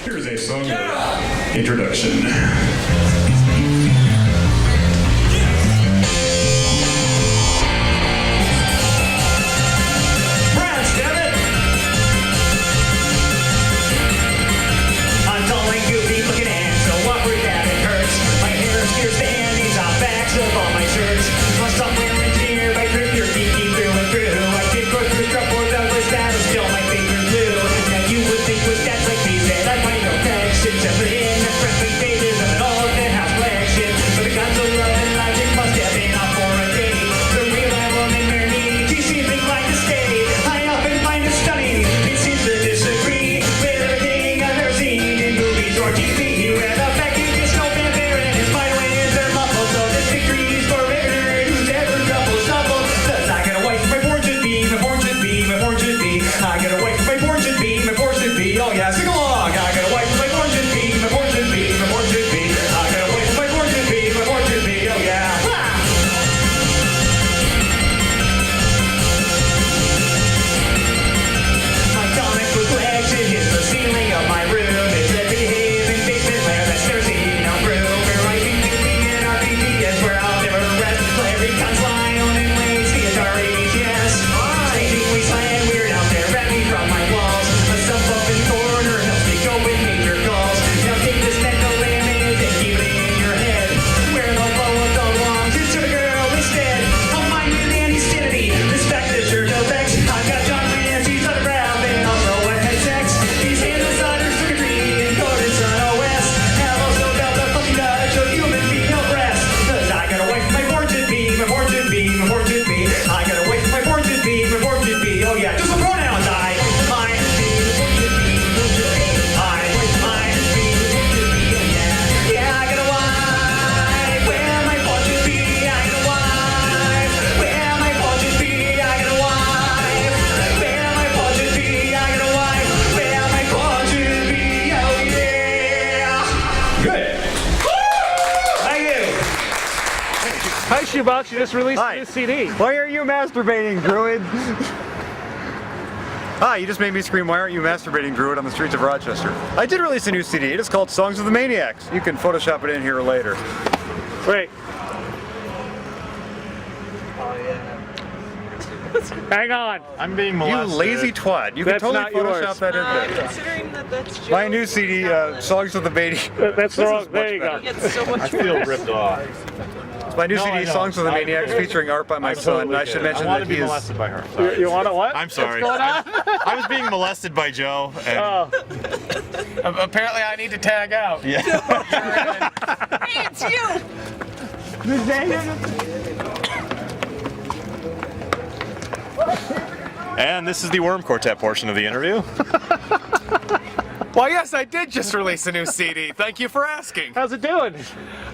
Here's a song introduction. Hi, Shoebox. You just released a new CD. Why are you masturbating, Druid? Hi, you just made me scream, why aren't you masturbating, Druid, on the streets of Rochester? I did release a new CD. It is called Songs of the Maniacs. You can Photoshop it in here later. Wait. Oh, yeah. Hang on. I'm being molested. You lazy twat. You can totally Photoshop that in there. Considering that that's Joe. My new CD, Songs of the Maniacs. That's the wrong. There you go. I feel ripped off. It's my new CD, Songs of the Maniacs, featuring art by my son. And I should mention that he is... molested by her. Sorry. You want to what? I'm sorry. What's going on? I was being molested by Joe. And apparently I need to tag out. Yeah. Hey, it's you! And this is the Worm Quartet portion of the interview. Well, yes, I did just release a new CD. Thank you for asking. How's it doing?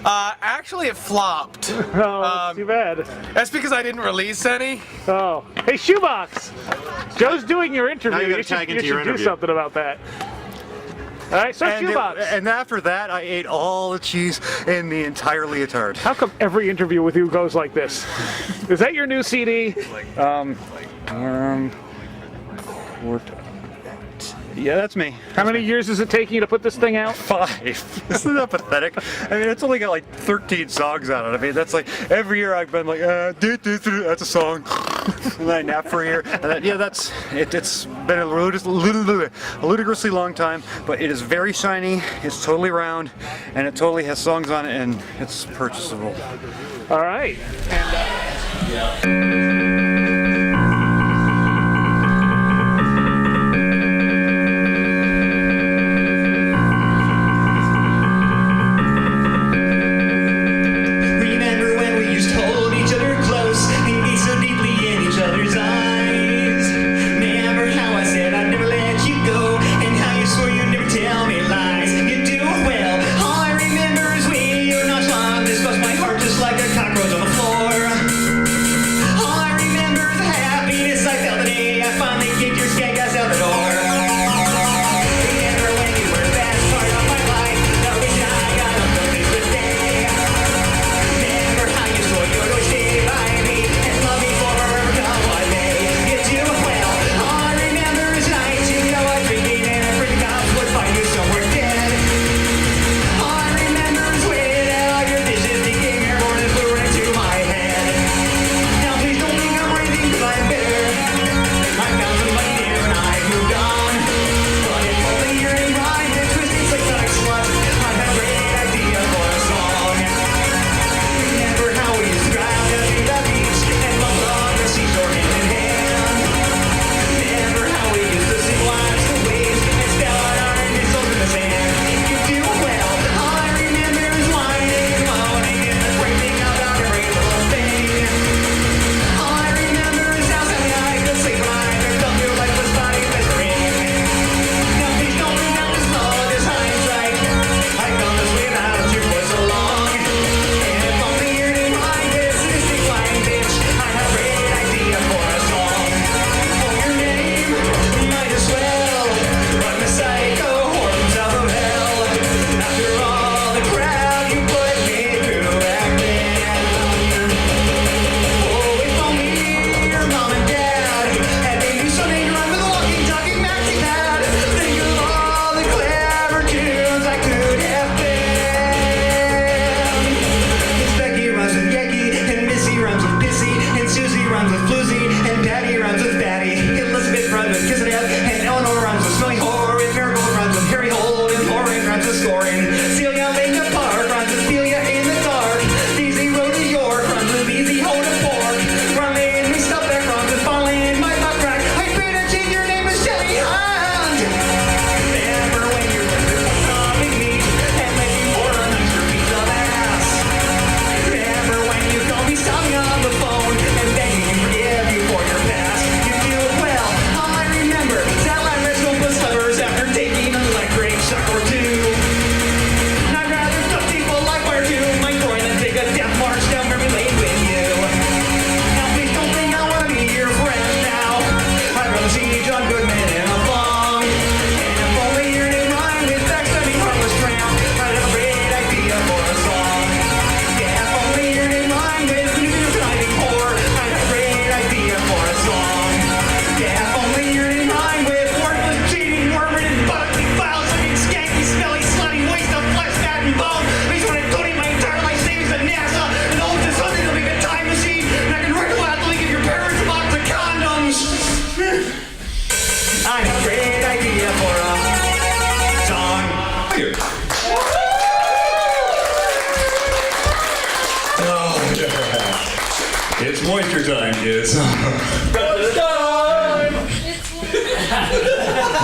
Actually, it flopped. Oh, that's too bad. That's because I didn't release any. Oh. Hey, Shoebox! Joe's doing your interview. Now you You gotta tag into should your do interview. something about that. All right, so Shoebox. And after that, I ate all the cheese in the entire leotard. How come every interview with you goes like this? Is that your new CD? Yeah, that's me. How many years is it taking you to put this thing out? 5. Isn't that pathetic? I mean, it's only got like 13 songs on it. I mean, that's like every year I've been like, that's a song. And then I nap for a year. And then, yeah, that's it. It's been a ludicrously long time, but it is very shiny. It's totally round, and it totally has songs on it, and it's purchasable. All right. All I you. Oh, yeah. It's moisture time, kids.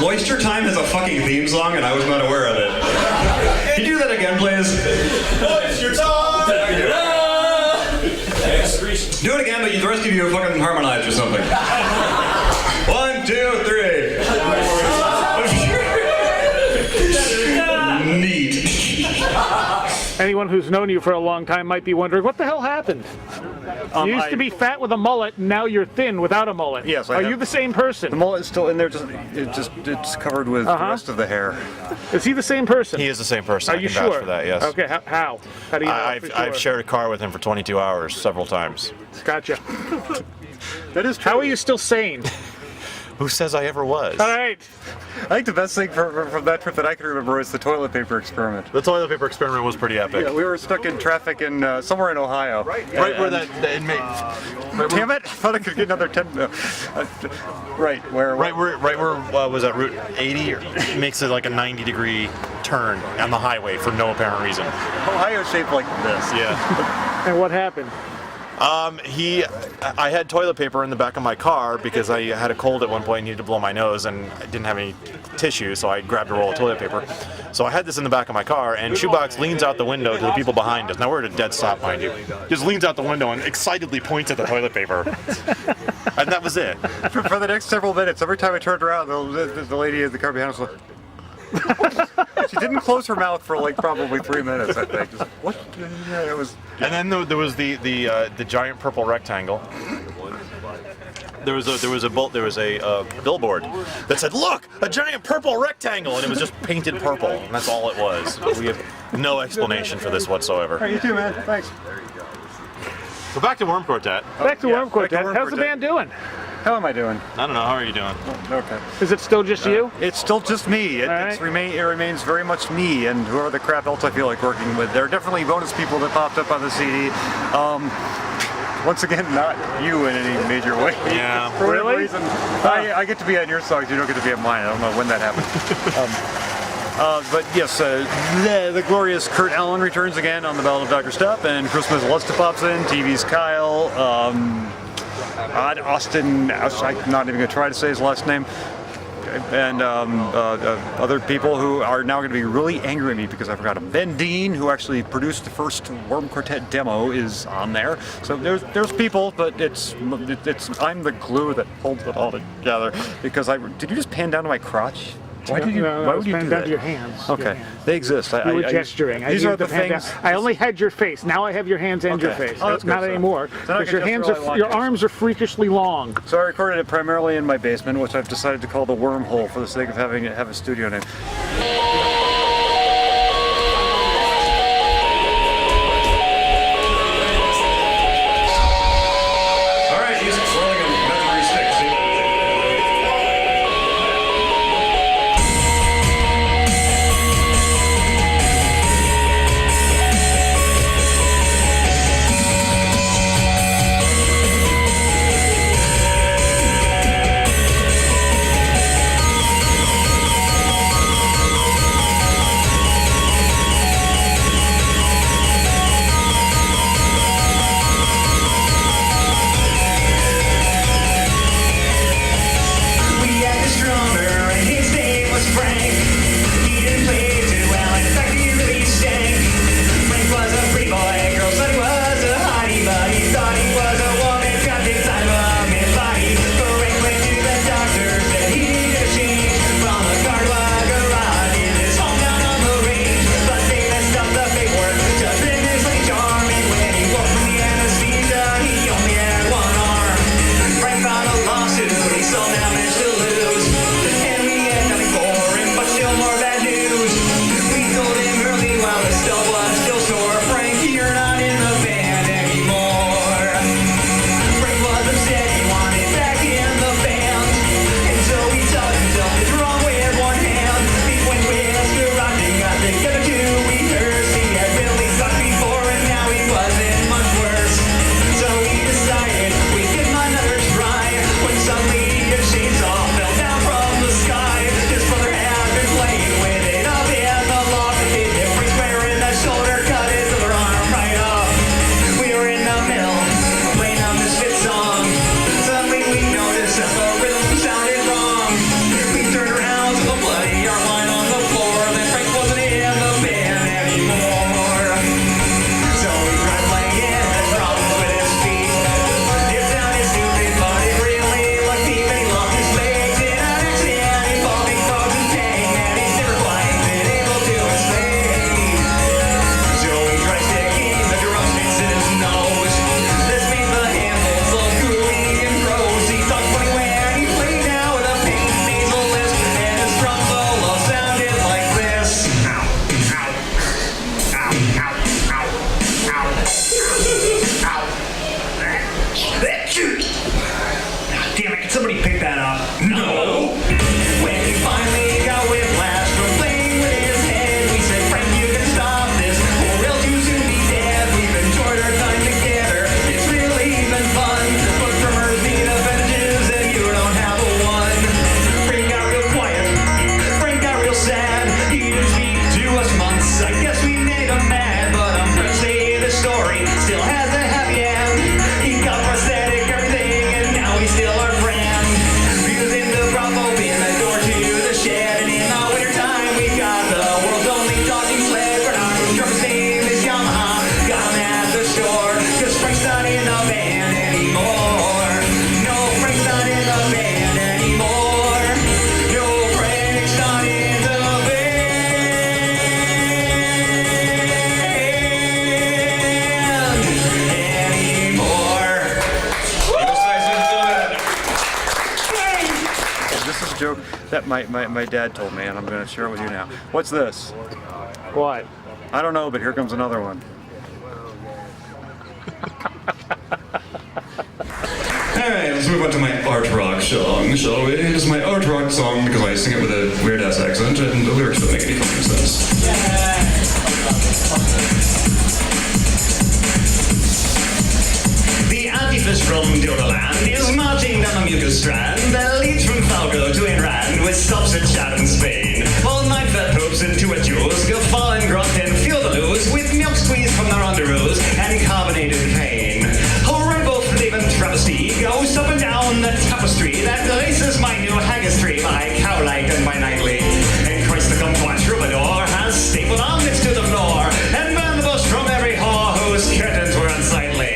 Moisture Time has a fucking theme song, and I was not aware of it. Can you do that again, please? Moisture Time! Do it again, but the rest of you fucking harmonize or something. 1, 2, 3. Neat. Anyone who's known you for a long time might be wondering, what the hell happened? You used to be fat with a mullet, and now you're thin without a mullet. Yes, Are you the same person? The mullet is still in there, it's covered with the rest of the hair. Is he the same person? He is the same person. Are I you can vouch sure? for that, yes. Okay, how? How do you know for sure? I've shared a car with him for 22 hours several times. Gotcha. That is true. How are you still sane? Who says I ever was? All right. I think the best thing from that trip that I can remember is the toilet paper experiment. The toilet paper experiment was pretty epic. Yeah, we were stuck in traffic in somewhere in Ohio. Right where the inmate. Damn it! I thought I could get another 10. Right where? Right where was that Route 80? It makes it like a 90-degree turn on the highway for no apparent reason. Ohio's shaped like this. Yeah. And what happened? I had toilet paper in the back of my car because I had a cold at one point and needed to blow my nose, and I didn't have any tissue, so I grabbed a roll of toilet paper. So I had this in the back of my car, and Shoebox leans out the window to the people behind us. Now we're at a dead stop, mind you. Just leans out the window and excitedly points at the toilet paper. And that was it. For the next several minutes, every time I turned around, the lady in the car behind us was like, she didn't close her mouth for like probably 3 minutes, I think. Just, what? Yeah, it was. And then there was the giant purple rectangle. There was a billboard that said, "Look, a giant purple rectangle," and it was just painted purple, and that's all it was. We have no explanation for this whatsoever. Hey, you too, man. Thanks. So back to Worm Quartet. Back to Worm back to Quartet. Worm How's the Quartet. band doing? How am I doing? I don't know. How are you doing? Okay. Is it still just you? It's still just me. It All right. remains very much me and whoever the crap else I feel like working with. There are definitely bonus people that popped up on the CD. Once again, not you in any major way. Yeah. For whatever Really? reason, I get to be on your songs. You don't get to be on mine. I don't know when that happened. But yes, the glorious Kurt Allen returns again on the Ballad of Dr. Step, and Christmas Luster pops in. TV's Kyle. Odd Austin. I'm not even going to try to say his last name. And other people who are now going to be really angry at me because I forgot him. Ben Dean, who actually produced the first Worm Quartet demo, is on there. So there's people, but it's I'm the glue that holds it all together. Because did you just pan down to my crotch? Why did you? No, Why would you do down that? to your hands. Okay, Your hands. they exist. You were gesturing. These I are used the to pan down. things. I only had your face. Now I have your hands and your Okay. face. Oh, that's Not good, so. anymore. Then I Because can your hands gesture all I want. your arms are freakishly long. So I recorded it primarily in my basement, which I've decided to call the Wormhole for the sake of having it have a studio name. All right, he's swirling a memory stick. See? I guess we made him mad, but I'm gonna say the story still has a happy end. He got prosthetic everything, and now he's still our friend. Using the prop open the door to the shed, and in the wintertime we got the world's only talking sled. But our drummer's name is Yamaha. Got him at the shore, 'cause Frank's not in the band anymore. No, Frank's not in the band anymore. No, Frank's not in the This is a joke that my dad told me, and I'm going to share it with you now. What's this? What? I don't know, but here comes another one. Alright, let's move on to my art rock song, shall we? It is my art rock song because I sing it with a weird ass accent and the lyrics don't make any fucking sense. The antifas from Dilderland is marching down the mucus strand that leads from Falco to Enrand with stops at Chatham, Spain. All night fat hoops into a juice go fall and grunt and feel the loose with milk squeezed from their underoos and carbonated pain. A rainbow flavoured travesty goes up and down the tapestry that laces my new haggistry by cowlight and by nightly. And Christ the kumquat troubadour has stapled omelets to the floor and burned the bush from every whore whose curtains were unsightly.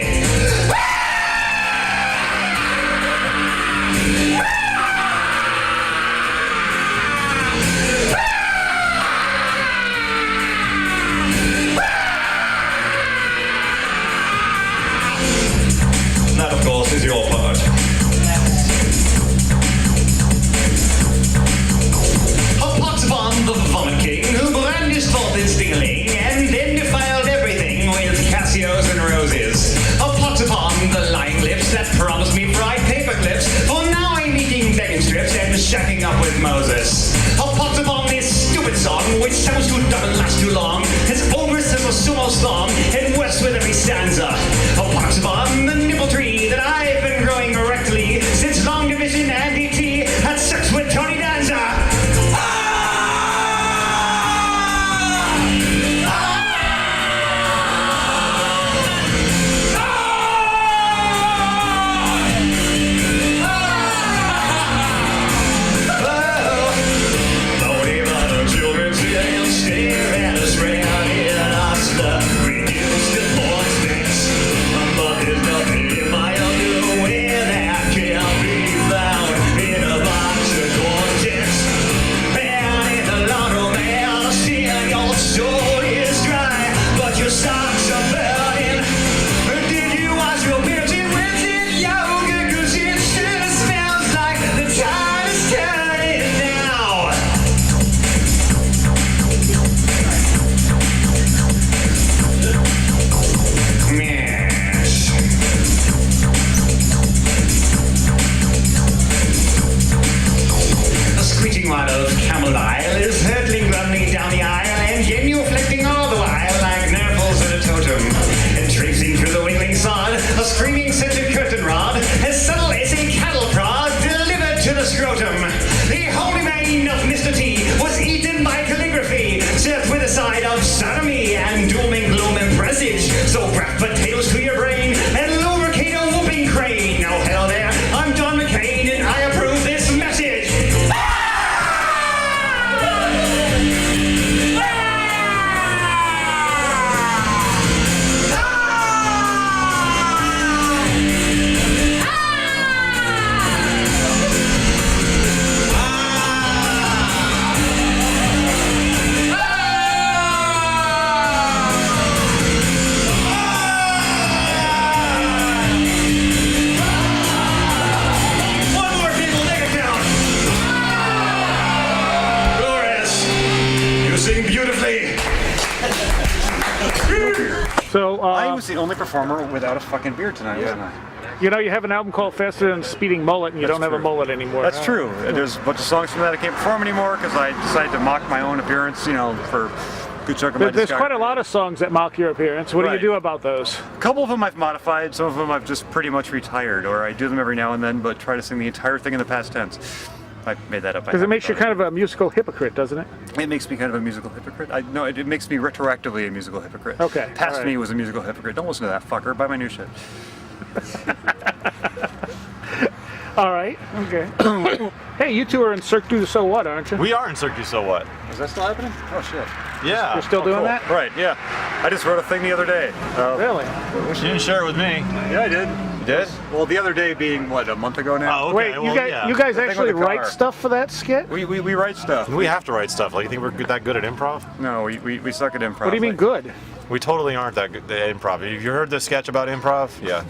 That, of course, is your part. A pox upon the vomit king who brandished forth his stingling and then defiled everything with Cassios and roses. A pox upon the lying lips that promised me fried paper clips, for now I'm eating bacon strips and shacking up with Moses. A pox upon this stupid song which sounds too dumb and lasts too long. It's onerous as a sumo song and worse with every stanza. A pox upon the nipple tree that I've been growing rectally since Long Division and DT had sex with Tony Danza. Sodomy and dooming gloom and presage. So wrap potatoes to your brain and lubricate a whooping crane. Now hello there, I'm Don McCain and I approve this message. So, I was the only performer without a fucking beard tonight, wasn't I? you know, you have an album called Faster Than Speeding Mullet, and you don't have a mullet anymore. That's true. There's a bunch of songs from that I can't perform anymore because I decided to mock my own appearance, you know, for a good chunk of my There's discography. quite a lot of songs that mock your appearance. What do you Right. do about those? A couple of them I've modified, some of them I've just pretty much retired, or I do them every now and then, but try to sing the entire thing in the past tense. I made that up. Because it makes you kind of a musical hypocrite, doesn't it? It makes me kind of a musical hypocrite. No, it makes me retroactively a musical hypocrite. Okay, Past alright. me was a musical hypocrite. Don't listen to that fucker. Buy my new shit. All right. Okay. Hey, you two are in Cirque du So What, aren't you? We are in Cirque du So What. Is that still happening? Oh shit. Yeah. You're still doing Cool. that? Right. Yeah. I just wrote a thing the other day. Really? You didn't share it with me. Yeah, I did. You did? Well, the other day being what, a month ago now. Oh, okay. Wait, well, you guys The thing actually with the write car. stuff for that skit? We write stuff. We have to write stuff. Like, you think we're that good at improv? No, we suck at improv. What do you mean Like, good? We totally aren't that good at improv. Have you heard this sketch about improv? Yeah.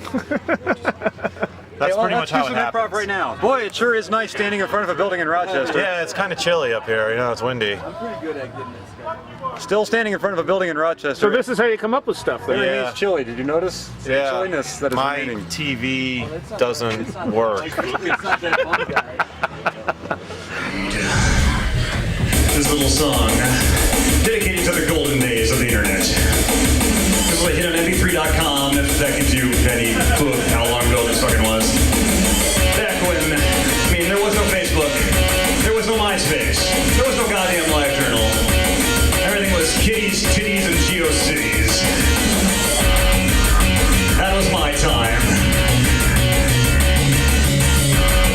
That's pretty much how it Let's do some happens. improv right now. Boy, it sure is nice standing in front of a building in Rochester. Yeah, it's kind of chilly up here. You know, it's windy. Still standing in front of a building in Rochester. So this is how you come up with stuff, then? It Yeah. remains chilly. Did you notice? The Yeah. chilliness that is My remaining. TV doesn't work. This little song, dedicated to the golden days of the internet. This was a hit on mp3.com, if that gives you any clue of how long ago this fucking was. Back when, I mean, there was no Facebook, there was no MySpace, there was no goddamn LiveJournal. Everything was kitties, titties, and GeoCities. That was my time.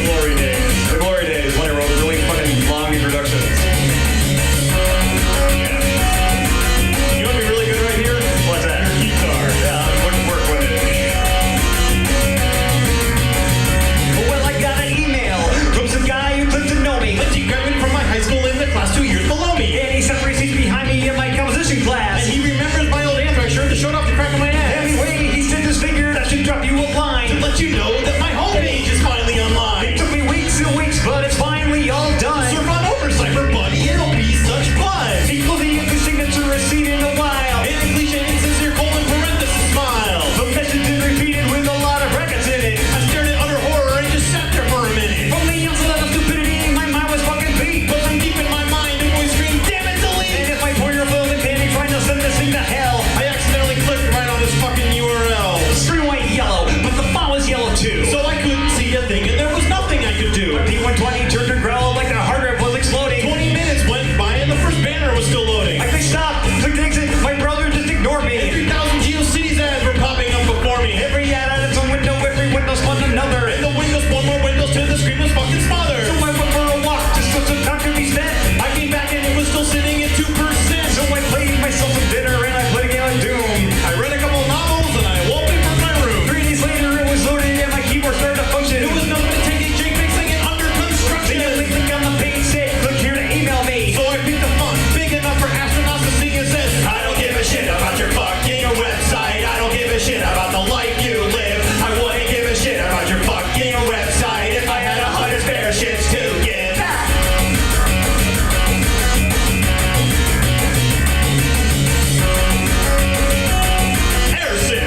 Glory days. The glory days when I wrote really fucking long introductions. You know what'd be really good right here? What's that? Guitar. Yeah, I wouldn't work with it. Well, I got an email from some guy who claimed to know me. But he graduated from my high school in the class 2 years below me. And he sat 3 seats behind me in my composition class. And he remembers my old Anthrax shirt that showed off the crack of my ass. Anyway, he said just figured I should drop you a line to let you know that my homepage is finally online. It took me weeks and weeks, but it's finally all done. So run over, Cypher buddy, it'll be such fun. Equal the signature receipt in a while. In English and insincere colon parenthesis smile. The message is repeated with a lot of brackets in it. I stared at utter horror and just sat there for a minute. From the onset of stupidity, my mind was fucking beat. But from deep in my mind, a voice screamed, damn it, delete! And if my pointer failed in panic trying to send this thing to hell, I accidentally clicked right on this fucking URL. The screen went yellow, but the font was yellow too. So I couldn't see a thing and there was nothing I could do. P120 turned to growl like the hard drive was exploding. 20 minutes went by and the first banner was still loading. I clicked stop, clicked exit, my brother just ignored me. And 3,000 GeoCities ads were popping up before me. Every ad had its own window, every window spawned another. And the windows spawned more windows till the screen was fucking smothered. So I went for a walk just so some time could be spent. I came back and it was still sitting at 2%. So I played myself some dinner and I played a game of Doom. I read a couple novels and I wallpapered my room. 3 days later it was loaded and my keyboard started to function. It was nothing but taking JPEG singing under construction. And the link on the page said, click here to email me. So I picked a font big enough for astronauts to see and says, I don't give a shit about your fucking website. I don't give a shit about the life you live. I wouldn't give a shit about your fucking website if I had 100 spare shits to give. Harrison.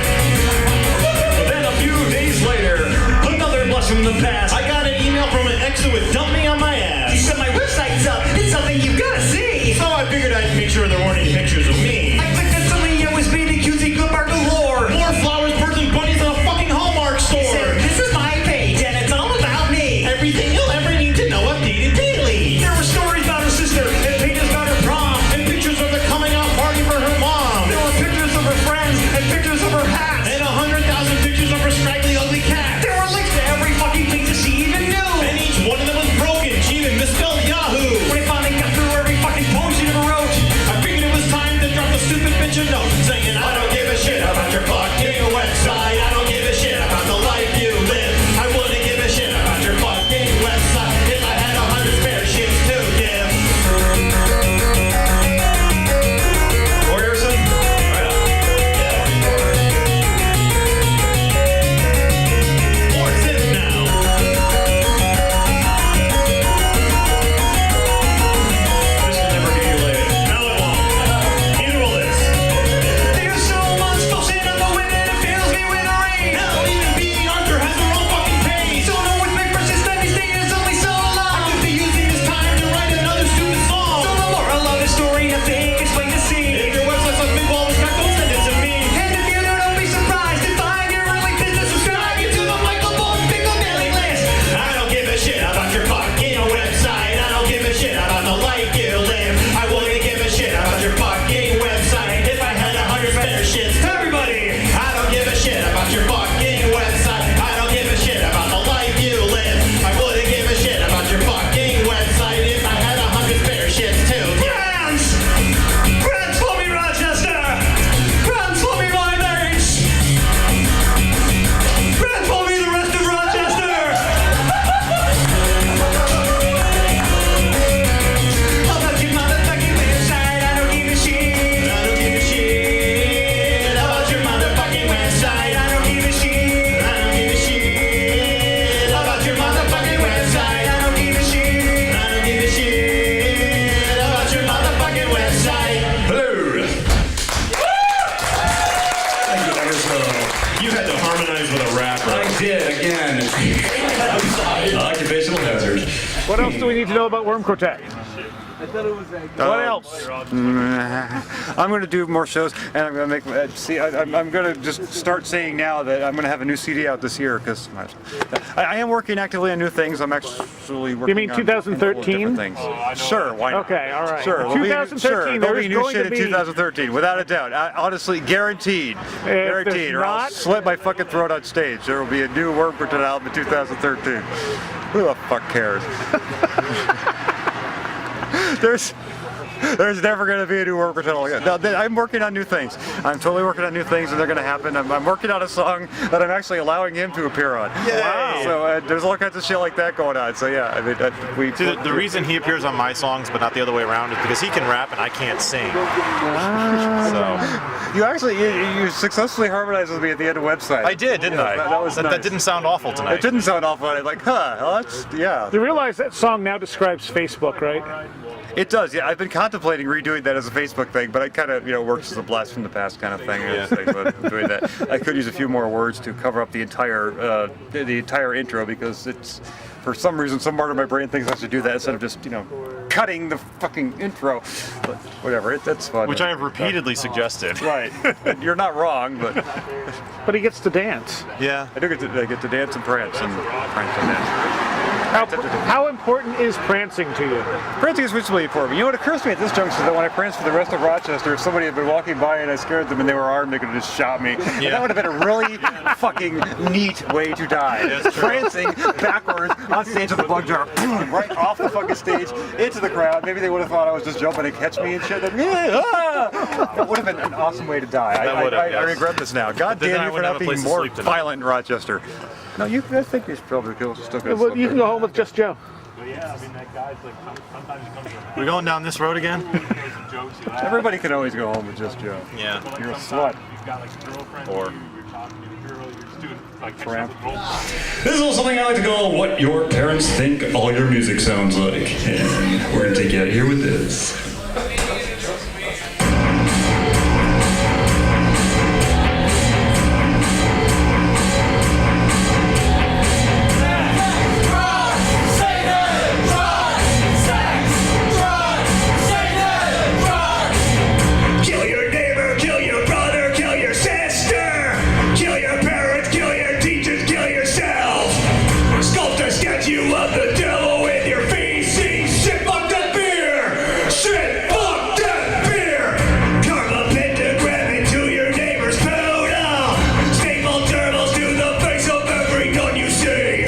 Then a few days later, another blast from the past. I got an email from an ex who would dump me on my ass. He said my website's up. It's something you gotta see. So I figured I'd make sure there weren't any pictures of me. I clicked on something that was being cutesy good bar galore. More flowers, birds, and bunnies than a fucking Hallmark store. He said, this is my page and it's all about me. Everything you'll ever need to know updated daily. There were stories about her sister and pages about her prom and pictures of the coming out party for her mom. There were pictures of her friends and pictures of her hats and 100,000 pictures of her scraggly ugly cat. There were links to every fucking thing that she even knew. And each one of them was broken. She even misspelled Yahoo. When I finally got through every fucking post she ever wrote, I figured it was time do we need to know about Worm Quartet? What else? I'm going to do more shows, and I'm going to make. I'm going to just start saying now that I'm going to have a new CD out this year because I am working actively on new things. I'm actually working. You mean on 2013? things. Sure, why not? Okay, all right. Sure, 2013. There'll There be is new going shit to in be. 2013, without a doubt. Honestly, guaranteed. Guaranteed, or I'll not- slit my fucking throat on stage. There will be a new Worm Quartet album in 2013. Who the fuck cares? There's never going to be a new Worm Quartet again. No, I'm working on new things. I'm totally working on new things, and they're going to happen. I'm working on a song that I'm actually allowing him to appear on. Yay! So there's all kinds of shit like that going on. So yeah, I mean, The reason he appears on my songs, but not the other way around, is because he can rap and I can't sing. So you successfully harmonized with me at the end of website. I did, didn't I? That was nice. That didn't sound awful tonight. It didn't sound awful. I'm like, well, that's yeah. You realize that song now describes Facebook, right? It does, yeah. I've been contemplating redoing that as a Facebook thing, but it kind of, works as a blast from the past kind of thing. But doing that, I could use a few more words to cover up the entire intro because it's, for some reason, some part of my brain thinks I should do that instead of just, cutting the fucking intro. But whatever, that's fun. Which I have repeatedly suggested. Right. You're not wrong, but But he gets to dance. Yeah. I get to dance and prance and dance. How important is prancing to you? Prancing is really important. You know what occurs to me at this juncture that when I pranced for the rest of Rochester, if somebody had been walking by and I scared them and they were armed, they could have just shot me. And that would have been a really fucking neat way to die. Prancing backwards on stage with a bug jar, right off the fucking stage into the crowd. Maybe they would have thought I was just jumping to catch me and shit. And, that would have been an awesome way to die. I regret this now. God damn you for not being more violent in Rochester. No, I think you should probably still go. Well, you can go home with just Joe. We're going down this road again? Everybody can always go home with just Joe. Yeah. You're a slut. Or tramp. This is also something I like to call what your parents think all your music sounds like. And we're going to take you out of here with this. Kill your neighbor, kill your brother, kill your sister. Kill your parents, kill your teachers, kill yourself. Sculpt a statue of the devil with your feces. Shit, fuck that beer. Shit, fuck that beer. Carve a pentagram into your neighbor's poodle. Staple gerbils to the face of every gun you see.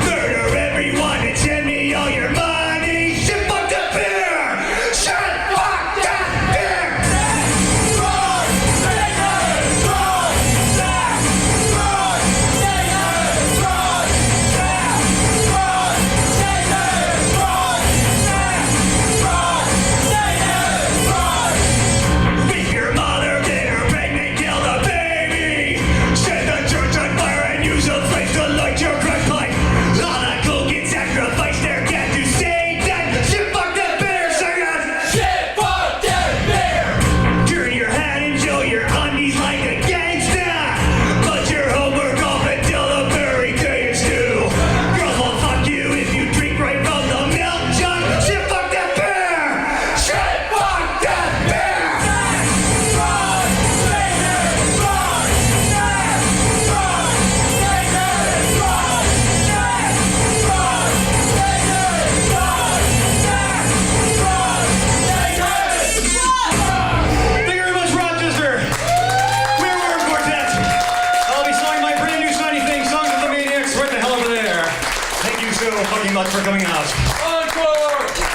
Murder everyone and send me all your money. Shit, fuck that beer. Shit, fuck that beer. Beat your mother, get her pregnant, kill the baby. Set the church on fire and use a flame to light your crack pipe. All the cool kids sacrifice their cat to Satan. Shit, fuck that beer, sing it. Shit, fuck that beer. Turn your hat and show your undies like a gangsta. Put your homework off until the very day it's due. Girls will fuck you if you drink right from the milk jug. Shit, fuck that beer. Shit, fuck that beer. Thank you very much, Rochester. We're Worm Quartet. I'll be selling my brand new shiny thing, Songs of the Maniacs, right the hell over there. Thank you so fucking much for coming out. Encore!